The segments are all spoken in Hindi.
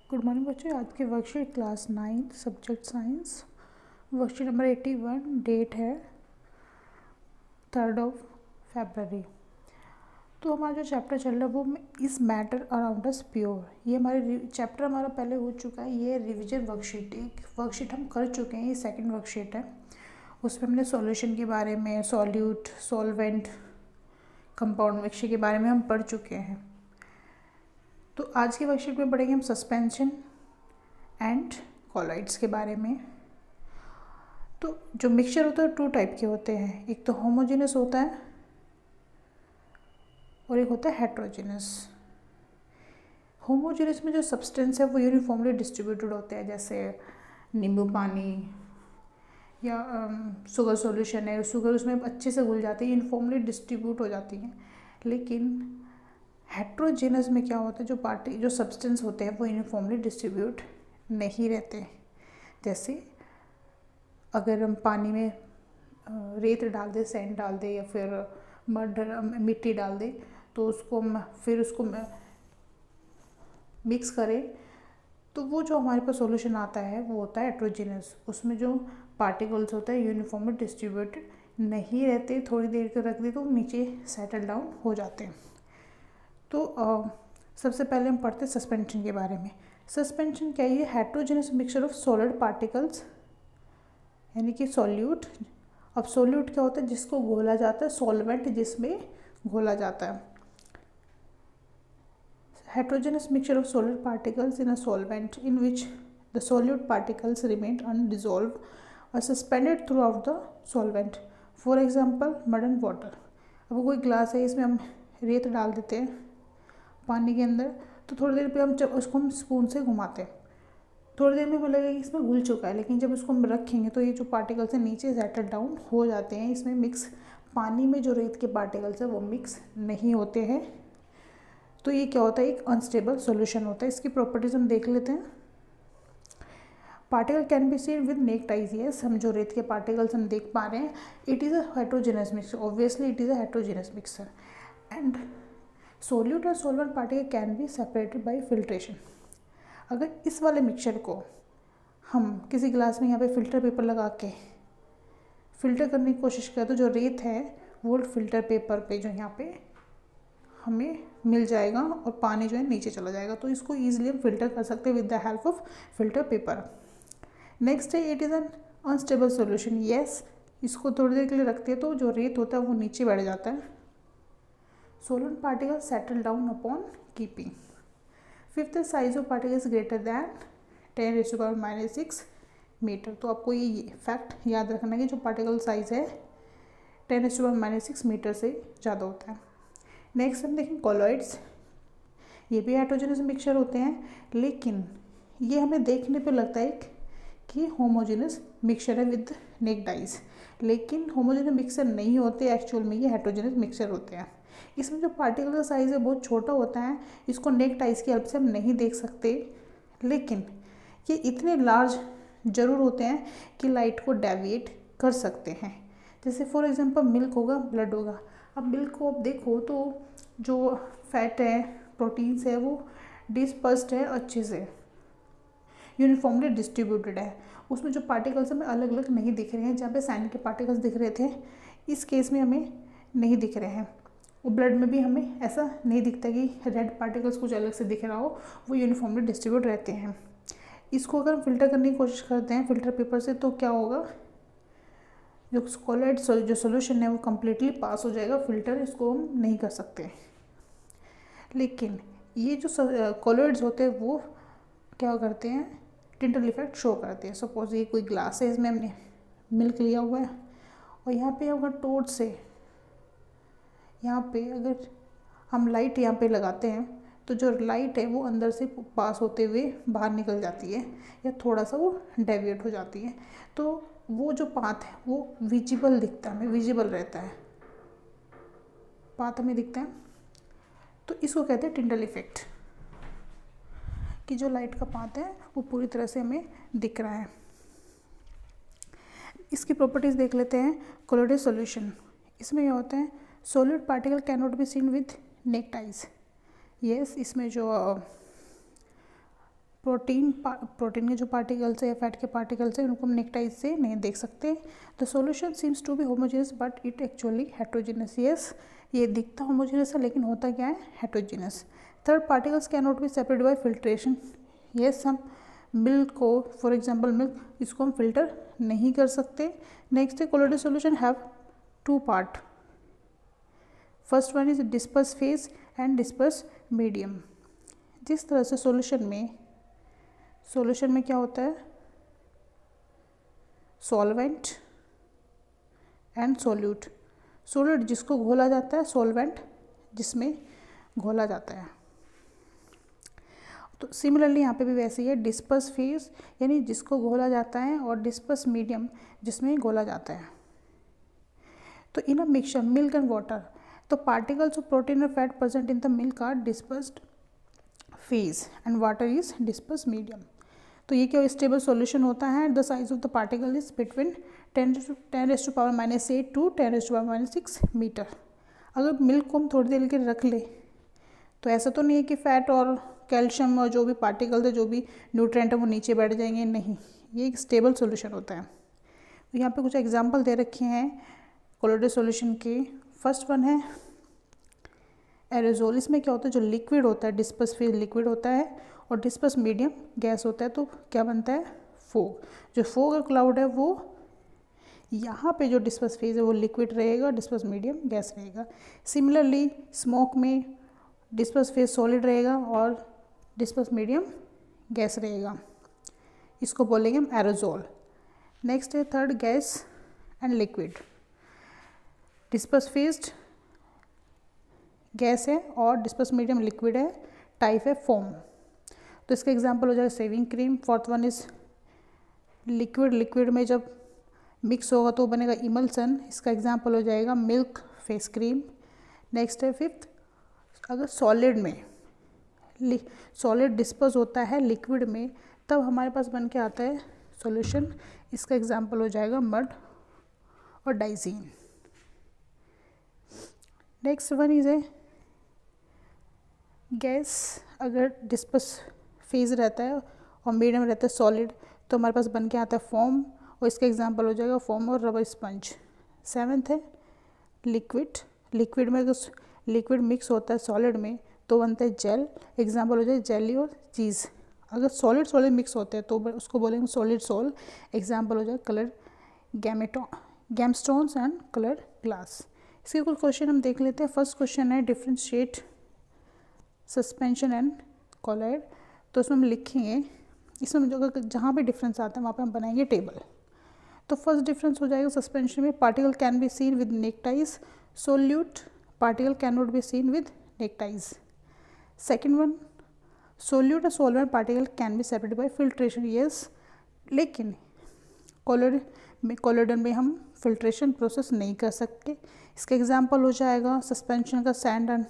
गुड मॉर्निंग बच्चों। आज की worksheet class 9 subject science worksheet number 81। Date है 3 फरवरी। तो हमारा जो चैप्टर चल रहा है वो इस मैटर अराउंड अस प्योर। ये हमारे चैप्टर हमारा पहले हो चुका है। ये रिविजन वर्कशीट, एक वर्कशीट हम कर चुके हैं। ये सेकंड वर्कशीट है। उसमें हमने सॉल्यूशन के बारे में, सॉल्यूट, सॉल्वेंट, कंपाउंड मिक्सचर के बारे में हम पढ़ चुके हैं। तो आज की वर्कशीट में पढ़ेंगे हम सस्पेंशन एंड कॉलॉइड्स के बारे में। तो जो मिक्सचर होता है 2 टाइप के होते हैं, एक तो होमोजेनस होता है और एक होता है हेट्रोजेनस। होमोजेनस में जो सब्सटेंस है वो यूनिफॉर्मली डिस्ट्रीब्यूटेड होते हैं, जैसे नींबू पानी या शुगर सॉल्यूशन है, शुगर उसमें अच्छे से घुल जाती है, यूनिफॉर्मली डिस्ट्रीब्यूट हो जाती है। लेकिन हेट्रोजेनस में क्या होता है, जो सब्सटेंस होते हैं वो यूनिफॉर्मली डिस्ट्रीब्यूट नहीं रहते। जैसे अगर हम पानी में रेत डाल दें, सैंड डाल दें या फिर मिट्टी डाल दें, तो उसको मिक्स करें, तो वो जो हमारे पास सॉल्यूशन आता है वो होता है हेट्रोजेनस। उसमें जो पार्टिकल्स होते हैं यूनिफॉर्मली डिस्ट्रीब्यूटेड नहीं रहते, थोड़ी देर के रख दे तो नीचे सेटल डाउन हो जाते हैं। तो सबसे पहले हम पढ़ते हैं सस्पेंशन के बारे में। सस्पेंशन क्या है? Heterogeneous mixture of solid particles, यानी कि सॉल्यूट। अब सॉल्यूट क्या होता है? जिसको घोला जाता है, सॉल्वेंट जिसमें घोला जाता है। Heterogeneous mixture of solid particles in a solvent in which the solute particles remain undissolved और suspended throughout the solvent. For example mud and water. अब कोई ग्लास है, इसमें हम रेत डाल देते हैं पानी के अंदर, तो थोड़ी देर पे उसको हम स्पून से घुमाते हैं, थोड़ी देर में हमें लगेगा कि इसमें घुल चुका है, लेकिन जब उसको हम रखेंगे तो ये जो पार्टिकल्स हैं नीचे सेटल डाउन हो जाते हैं। इसमें मिक्स, पानी में जो रेत के पार्टिकल्स हैं वो मिक्स नहीं होते हैं। तो ये क्या होता है? एक अनस्टेबल सॉल्यूशन होता है। इसकी प्रॉपर्टीज हम देख लेते हैं। Particle can be seen with necked eyes. Yes, हम जो रेत के पार्टिकल्स हम देख पा रहे हैं, it is a heterogeneous mixture. Obviously it is a heterogeneous mixture and solute और solvent particle can be separated by filtration. अगर इस वाले मिक्सचर को हम किसी ग्लास में यहाँ पे फ़िल्टर पेपर लगा के फ़िल्टर करने की कोशिश करें, तो जो रेत है वो फ़िल्टर पेपर पे जो यहाँ पे हमें मिल जाएगा और पानी जो है नीचे चला जाएगा। तो इसको ईजिली हम फिल्टर कर सकते हैं with the help of filter paper. Next है, it is an unstable solution. Yes, इसको थोड़ी देर के लिए रखते हैं तो जो रेत होता है वो नीचे बैठ जाता है। Solvent particle settle down upon keeping. Fifth, size of particle is greater than 10⁻⁻6 metre. तो आपको ये फैक्ट याद रखना है कि जो पार्टिकल साइज है 10⁻⁻6 मीटर से ज़्यादा होता है। नेक्स्ट हम देखें कॉलॉइड्स। ये भी हेट्रोजेनस मिक्सचर होते हैं, लेकिन ये हमें देखने पे लगता है कि होमोजेनस मिक्सचर है विद नेक्ड आइज, लेकिन होमोजेनस मिक्सचर नहीं होते। एक्चुअल में ये हेट्रोजेनस मिक्सचर होते हैं। इसमें जो पार्टिकल का साइज़ है बहुत छोटा होता है, इसको नेक्ड आइज की हेल्प से हम नहीं देख सकते, लेकिन ये इतने लार्ज ज़रूर होते हैं कि लाइट को डेविएट कर सकते हैं। जैसे फॉर एग्जांपल मिल्क होगा, ब्लड होगा। अब मिल्क को आप देखो तो जो फैट है, प्रोटीन्स है, वो डिस्पर्स्ड है, अच्छे से यूनिफॉर्मली डिस्ट्रीब्यूटेड है। उसमें जो पार्टिकल्स हमें अलग अलग नहीं दिख रहे हैं। जहाँ पे सैंड के पार्टिकल्स दिख रहे थे, इस केस में हमें नहीं दिख रहे हैं। और ब्लड में भी हमें ऐसा नहीं दिखता कि रेड पार्टिकल्स कुछ अलग से दिख रहा हो, वो यूनिफॉर्मली डिस्ट्रीब्यूट रहते हैं। इसको अगर हम फिल्टर करने की कोशिश करते हैं फिल्टर पेपर से, तो क्या होगा? जो कॉलॉइड जो सोल्यूशन है वो कम्प्लीटली पास हो जाएगा। फिल्टर इसको हम नहीं कर सकते। लेकिन ये जो कॉलॉइड्स होते हैं वो क्या करते हैं? टिंटल इफेक्ट शो करते हैं। सपोज ये कोई ग्लास है, इसमें हमने मिल्क लिया हुआ है और यहाँ पे अगर टोर्च से यहाँ पे अगर हम लाइट यहाँ पे लगाते हैं, तो जो लाइट है वो अंदर से पास होते हुए बाहर निकल जाती है या थोड़ा सा वो डेविएट हो जाती है। तो वो जो पाथ है वो विजिबल दिखता है, हमें विजिबल रहता है, पाथ हमें दिखता है। तो इसको कहते हैं टिंटल इफेक्ट, कि जो लाइट का पाथ है वो पूरी तरह से हमें दिख रहा है। इसकी प्रॉपर्टीज़ देख लेते हैं। कॉलॉइडल सॉल्यूशन, इसमें क्या होता है? Solid particle can not be seen with necked eyes. Yes, इसमें जो प्रोटीन के जो पार्टिकल्स है या फैट के पार्टिकल्स हैं उनको हम नेक्टाइज से नहीं देख सकते। The solution seems to be homogeneous but it actually heterogeneous. Yes, ये दिखता होमोजेनस है लेकिन होता क्या है, heterogeneous. Third, particles can not be separated by filtration. Yes, हम मिल्क को, फॉर एग्जाम्पल मिल्क, इसको हम फिल्टर नहीं कर सकते। नेक्स्ट है colloidal solution have two part. First one is disperse phase and disperse medium. जिस तरह से सॉल्यूशन में क्या होता है, सॉल्वेंट एंड सोल्यूट। सोल्यूट जिसको घोला जाता है, सॉल्वेंट जिसमें घोला जाता है। तो सिमिलरली यहाँ पे भी वैसे ही है, डिस्पर्स फेज यानी जिसको घोला जाता है और डिस्पर्स मीडियम जिसमें घोला जाता है। तो in a mixture milk and water, तो पार्टिकल्स ऑफ प्रोटीन और fat present in the milk are dispersed phase and water is dispersed medium. तो ये क्या स्टेबल सॉल्यूशन होता है। The size of the particle is between 10⁻⁸ to 10⁻�6 metre. अगर मिल्क को हम थोड़ी देर के रख ले तो ऐसा तो नहीं है कि फैट और कैल्शियम और जो भी पार्टिकल है, जो भी न्यूट्रिएंट है वो नीचे बैठ जाएंगे, नहीं, ये एक स्टेबल सॉल्यूशन होता है। तो यहाँ पे कुछ एग्जांपल दे रखे हैं कोलोइडल सॉल्यूशन के। फर्स्ट वन है एरोजोल। इसमें क्या होता है, जो लिक्विड होता है डिस्पर्स फेज लिक्विड होता है और डिस्पर्स मीडियम गैस होता है। तो क्या बनता है, फोग। जो फोग और क्लाउड है वो यहाँ पे जो डिस्पर्स फेज है वो लिक्विड रहेगा, डिस्पर्स मीडियम गैस रहेगा। सिमिलरली स्मोक में डिस्पर्स फेज सॉलिड रहेगा और डिस्पर्स मीडियम गैस रहेगा, इसको बोलेंगे हम एरोजोल। नेक्स्ट है third, gas and liquid. Disperse phase gas है और डिस्पर्स मीडियम लिक्विड है, टाइप है फोम। तो इसका एग्जांपल हो जाएगा shaving cream. Fourth one is liquid में जब मिक्स होगा तो बनेगा इमल्सन, इसका एग्जांपल हो जाएगा मिल्क फेस क्रीम। नेक्स्ट है फिफ्थ, अगर सॉलिड में सॉलिड डिस्पर्स होता है लिक्विड में तब हमारे पास बन के आता है सॉल्यूशन, इसका एग्जांपल हो जाएगा मड और डाइजीन। नेक्स्ट वन इज है गैस। अगर डिस्पर्स फेज रहता है और मीडियम रहता है सॉलिड तो हमारे पास बन के आता है फोम और इसका एग्जांपल हो जाएगा फोम और रबर स्पंज। सेवेंथ है लिक्विड में अगर लिक्विड मिक्स होता है सॉलिड में तो बनता है जेल, एग्जांपल हो जाए जेली और चीज़। अगर सॉलिड मिक्स होते हैं तो उसको बोलेंगे सॉलिड सोल, एग्जांपल हो जाए कलर गैमस्टोन्स एंड कलर ग्लास। इसके कुछ क्वेश्चन हम देख लेते हैं। फर्स्ट क्वेश्चन है डिफ्रेंशिएट सस्पेंशन एंड कोलॉइड। तो उसमें हम लिखेंगे, इसमें जहाँ भी डिफरेंस आता है वहाँ पे हम बनाएंगे टेबल। तो फर्स्ट डिफरेंस हो जाएगा सस्पेंशन में, particle can be seen with naked eyes, solute particle can not be seen with naked eyes. Second one, solute और solvent particle can be separated by filtration. Yes, लेकिन कोलोइडल में हम फिल्ट्रेशन प्रोसेस नहीं कर सकते। इसका एग्जांपल हो जाएगा सस्पेंशन का sand and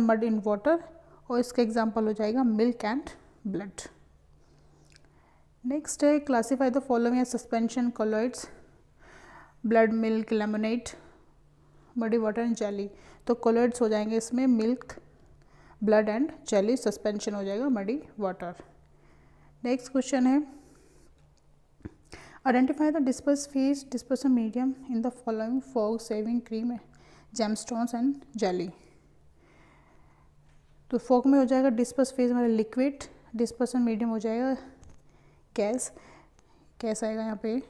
mud in water और इसका एग्जांपल हो जाएगा मिल्क एंड ब्लड। नेक्स्ट है classify the following as suspension colloids, blood, milk, lemonade, muddy water and jelly. तो कोलॉइड्स हो जाएंगे इसमें milk, blood and jelly, suspension हो जाएगा मडी वाटर। नेक्स्ट क्वेश्चन है identify the disperse phase dispersion medium in the following fog, shaving cream, gemstones and jelly. तो फॉग में हो जाएगा डिस्पर्स फेज हमारा लिक्विड, डिस्पर्सन मीडियम हो जाएगा गैस आएगा यहाँ पे।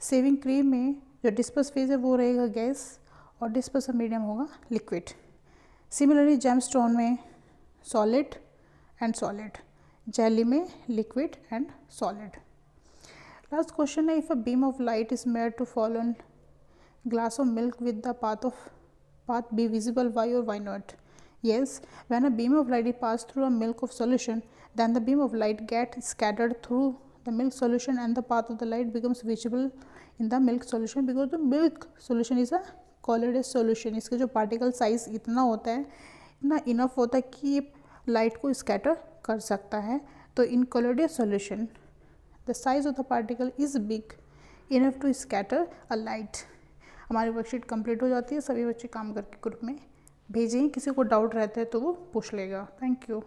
सेविंग क्रीम में जो डिस्पर्स फेज है वो रहेगा गैस और डिस्पर्सन मीडियम होगा लिक्विड। सिमिलरली जेमस्टोन में सॉलिड एंड सॉलिड, जेली में liquid and solid. Last question है if a beam of light is made to follow on glass of milk with the path be visible, why or why not? Yes, when a beam of light is passed through a milk of solution, then the beam of light gets scattered through the milk solution and the path of the light becomes visible in the milk solution because the milk solution is a colloidal solution. इसके जो पार्टिकल साइज इतना होता है, इतना इनफ होता है कि ये लाइट को स्कैटर कर सकता है। तो इन colloidal solution the size of the particle is big enough to scatter a light। हमारी वर्कशीट कंप्लीट हो जाती है। सभी बच्चे काम करके ग्रुप में भेजें, किसी को डाउट रहता है तो वो पूछ लेगा। Thank you.